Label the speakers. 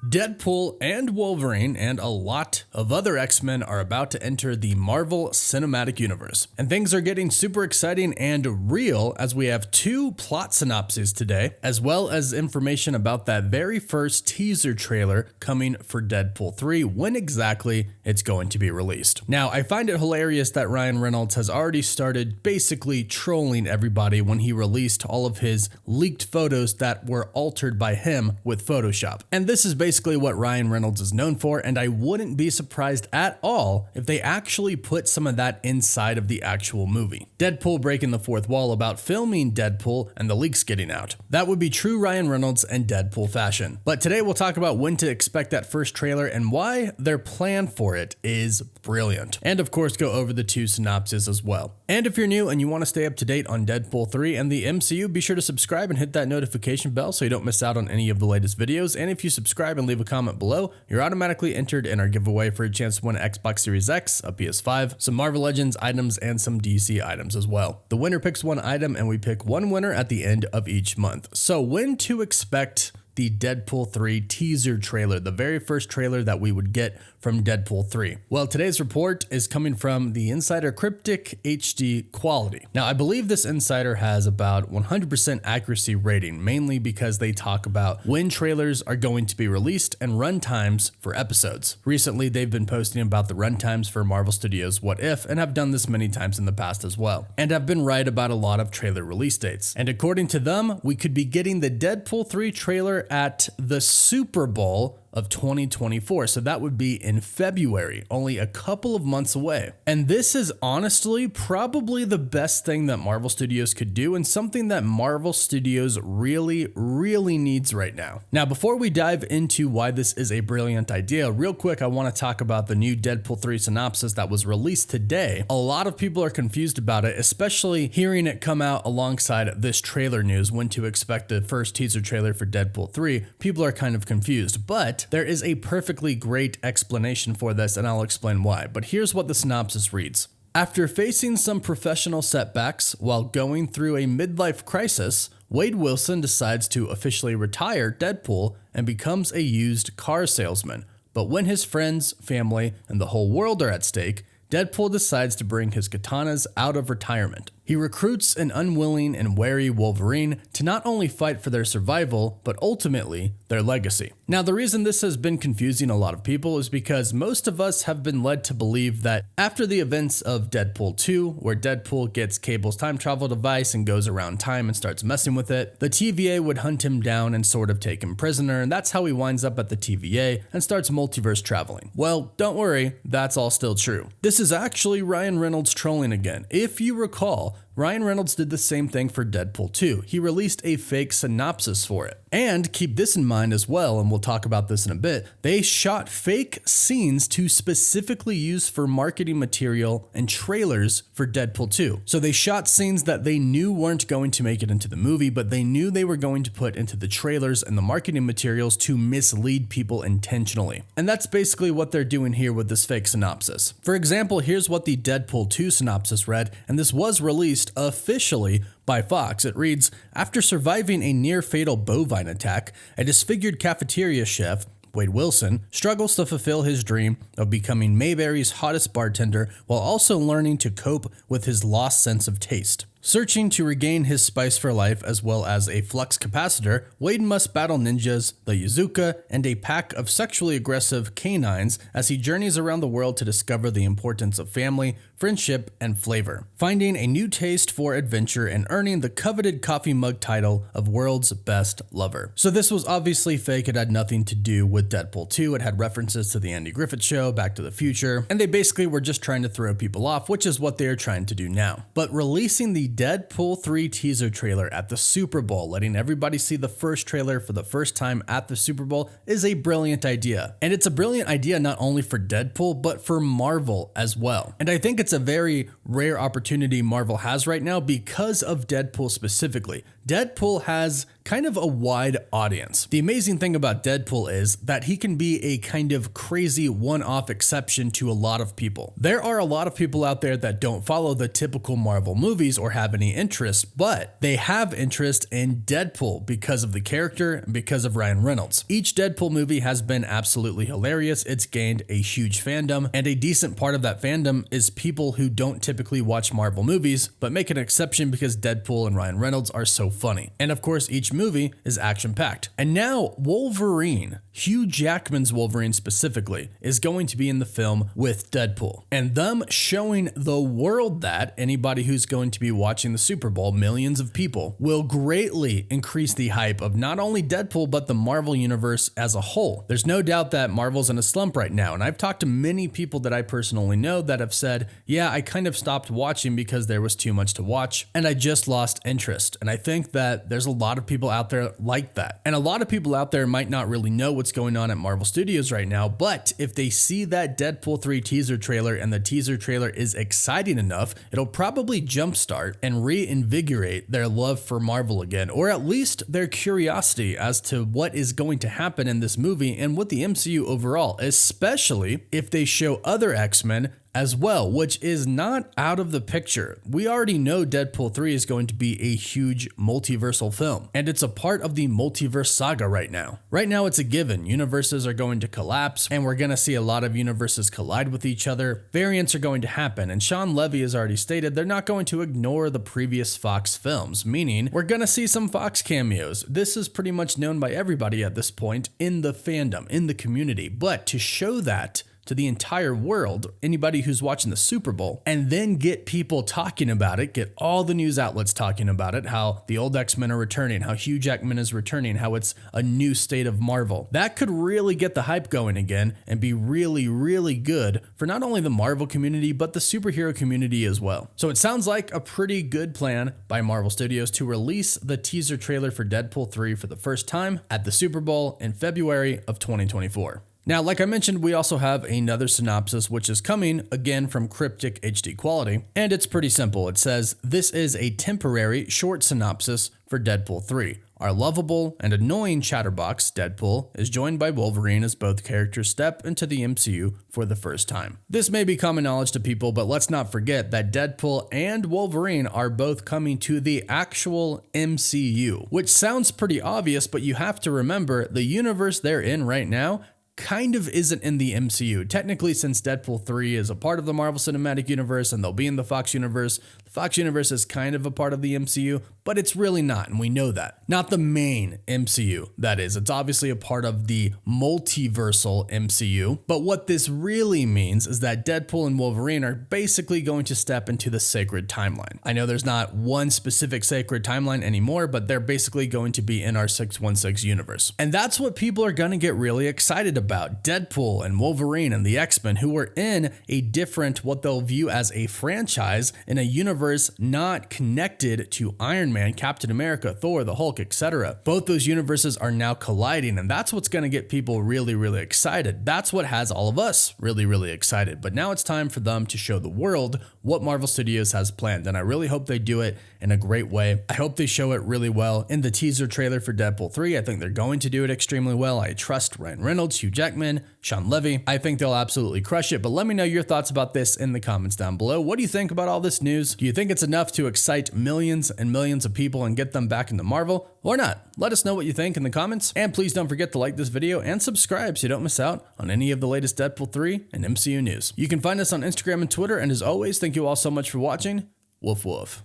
Speaker 1: Deadpool and Wolverine and a lot of other X-Men are about to enter the Marvel Cinematic Universe. And things are getting super exciting and real as we have two plot synopses today, as well as information about that very first teaser trailer coming for Deadpool 3, when exactly it's going to be released. Now, I find it hilarious that Ryan Reynolds has already started basically trolling everybody when he released all of his leaked photos that were altered by him with Photoshop. And this is basically what Ryan Reynolds is known for, and I wouldn't be surprised at all if they actually put some of that inside of the actual movie. Deadpool breaking the fourth wall about filming Deadpool and the leaks getting out. That would be true Ryan Reynolds and Deadpool fashion. But today we'll talk about when to expect that first trailer and why their plan for it is brilliant. And of course go over the two synopses as well. And if you're new and you want to stay up to date on Deadpool 3 and the MCU, be sure to subscribe and hit that notification bell so you don't miss out on any of the latest videos. And if you subscribe and leave a comment below, you're automatically entered in our giveaway for a chance to win an Xbox Series X, a PS5, some Marvel Legends items, and some DC items as well. The winner picks one item and we pick one winner at the end of each month. So when to expect the Deadpool 3 teaser trailer, the very first trailer that we would get from Deadpool 3. Well, today's report is coming from the Insider Cryptic HD Quality. Now, I believe this insider has about 100% accuracy rating, mainly because they talk about when trailers are going to be released and runtimes for episodes. Recently, they've been posting about the runtimes for Marvel Studios' What If, and have done this many times in the past as well, and have been right about a lot of trailer release dates. And according to them, we could be getting the Deadpool 3 trailer at the Super Bowl of 2024. So that would be in February, only a couple of months away. And this is honestly probably the best thing that Marvel Studios could do, and something that Marvel Studios really needs right now. Now, before we dive into why this is a brilliant idea, real quick, I want to talk about the new Deadpool 3 synopsis that was released today. A lot of people are confused about it, especially hearing it come out alongside this trailer news, when to expect the first teaser trailer for Deadpool 3. People are kind of confused, but there is a perfectly great explanation for this, and I'll explain why. But here's what the synopsis reads. After facing some professional setbacks while going through a midlife crisis, Wade Wilson decides to officially retire Deadpool and becomes a used car salesman. But when his friends, family, and the whole world are at stake, Deadpool decides to bring his katanas out of retirement. He recruits an unwilling and wary Wolverine to not only fight for their survival, but ultimately their legacy. Now, the reason this has been confusing a lot of people is because most of us have been led to believe that after the events of Deadpool 2, where Deadpool gets Cable's time travel device and goes around time and starts messing with it, the TVA would hunt him down and sort of take him prisoner, and that's how he winds up at the TVA and starts multiverse traveling. Well, don't worry, that's all still true. This is actually Ryan Reynolds trolling again. If you recall, Ryan Reynolds did the same thing for Deadpool 2. He released a fake synopsis for it. And keep this in mind as well, and we'll talk about this in a bit, they shot fake scenes to specifically use for marketing material and trailers for Deadpool 2. So they shot scenes that they knew weren't going to make it into the movie, but they knew they were going to put into the trailers and the marketing materials to mislead people intentionally. And that's basically what they're doing here with this fake synopsis. For example, here's what the Deadpool 2 synopsis read, and this was released officially by Fox. It reads, after surviving a near-fatal bovine attack, a disfigured cafeteria chef, Wade Wilson, struggles to fulfill his dream of becoming Mayberry's hottest bartender while also learning to cope with his lost sense of taste. Searching to regain his spice for life as well as a flux capacitor, Wade must battle ninjas, the Yazuka, and a pack of sexually aggressive canines as he journeys around the world to discover the importance of family, friendship, and flavor, finding a new taste for adventure and earning the coveted coffee mug title of World's Best Lover. So this was obviously fake. It had nothing to do with Deadpool 2. It had references to the Andy Griffith Show, Back to the Future, and they basically were just trying to throw people off, which is what they are trying to do now. But releasing the Deadpool 3 teaser trailer at the Super Bowl, letting everybody see the first trailer for the first time at the Super Bowl, is a brilliant idea. And it's a brilliant idea not only for Deadpool, but for Marvel as well. And I think it's a very rare opportunity Marvel has right now because of Deadpool specifically. Deadpool has kind of a wide audience. The amazing thing about Deadpool is that he can be a kind of crazy one-off exception to a lot of people. There are a lot of people out there that don't follow the typical Marvel movies or have any interest, but they have interest in Deadpool because of the character and because of Ryan Reynolds. Each Deadpool movie has been absolutely hilarious. It's gained a huge fandom, and a decent part of that fandom is people who don't typically watch Marvel movies, but make an exception because Deadpool and Ryan Reynolds are so funny. And of course, each movie is action-packed. And now Wolverine, Hugh Jackman's Wolverine specifically, is going to be in the film with Deadpool. And them showing the world that anybody who's going to be watching the Super Bowl, millions of people, will greatly increase the hype of not only Deadpool, but the Marvel universe as a whole. There's no doubt that Marvel's in a slump right now. And I've talked to many people that I personally know that have said, yeah, I kind of stopped watching because there was too much to watch and I just lost interest. And I think that there's a lot of people out there like that. And a lot of people out there might not really know what's going on at Marvel Studios right now, but if they see that Deadpool 3 teaser trailer and the teaser trailer is exciting enough, it'll probably jumpstart and reinvigorate their love for Marvel again, or at least their curiosity as to what is going to happen in this movie and with the MCU overall, especially if they show other X-Men as well, which is not out of the picture. We already know Deadpool 3 is going to be a huge multiversal film, and it's a part of the multiverse saga right now. Right now, it's a given. Universes are going to collapse, and we're going to see a lot of universes collide with each other. Variants are going to happen, and Sean Levy has already stated they're not going to ignore the previous Fox films, meaning we're going to see some Fox cameos. This is pretty much known by everybody at this point in the fandom, in the community, but to show that to the entire world, anybody who's watching the Super Bowl, and then get people talking about it, get all the news outlets talking about it, how the old X-Men are returning, how Hugh Jackman is returning, how it's a new state of Marvel. That could really get the hype going again and be really, really good for not only the Marvel community, but the superhero community as well. So it sounds like a pretty good plan by Marvel Studios to release the teaser trailer for Deadpool 3 for the first time at the Super Bowl in February of 2024. Now, like I mentioned, we also have another synopsis, which is coming again from Cryptic HD Quality, and it's pretty simple. It says, this is a temporary short synopsis for Deadpool 3. Our lovable and annoying chatterbox, Deadpool, is joined by Wolverine as both characters step into the MCU for the first time. This may be common knowledge to people, but let's not forget that Deadpool and Wolverine are both coming to the actual MCU, which sounds pretty obvious, but you have to remember the universe they're in right now kind of isn't in the MCU. Technically, since Deadpool 3 is a part of the Marvel Cinematic Universe and they'll be in the Fox Universe, the Fox Universe is kind of a part of the MCU, but it's really not, and we know that. Not the main MCU, that is. It's obviously a part of the multiversal MCU, but what this really means is that Deadpool and Wolverine are basically going to step into the sacred timeline. I know there's not one specific sacred timeline anymore, but they're basically going to be in our 616 universe. And that's what people are going to get really excited about. Deadpool and Wolverine and the X-Men, who are in a different, what they'll view as a franchise in a universe not connected to Iron Man, Captain America, Thor, the Hulk, etc. Both those universes are now colliding, and that's what's going to get people really, really excited. That's what has all of us really, really excited. But now it's time for them to show the world what Marvel Studios has planned, and I really hope they do it in a great way. I hope they show it really well in the teaser trailer for Deadpool 3. I think they're going to do it extremely well. I trust Ryan Reynolds, Hugh Jackman, Sean Levy. I think they'll absolutely crush it, but let me know your thoughts about this in the comments down below. What do you think about all this news? Do you think it's enough to excite millions and millions of people and get them back into Marvel, or not? Let us know what you think in the comments, and please don't forget to like this video and subscribe so you don't miss out on any of the latest Deadpool 3 and MCU news. You can find us on Instagram and Twitter, and as always, thank you all so much for watching. Woof woof.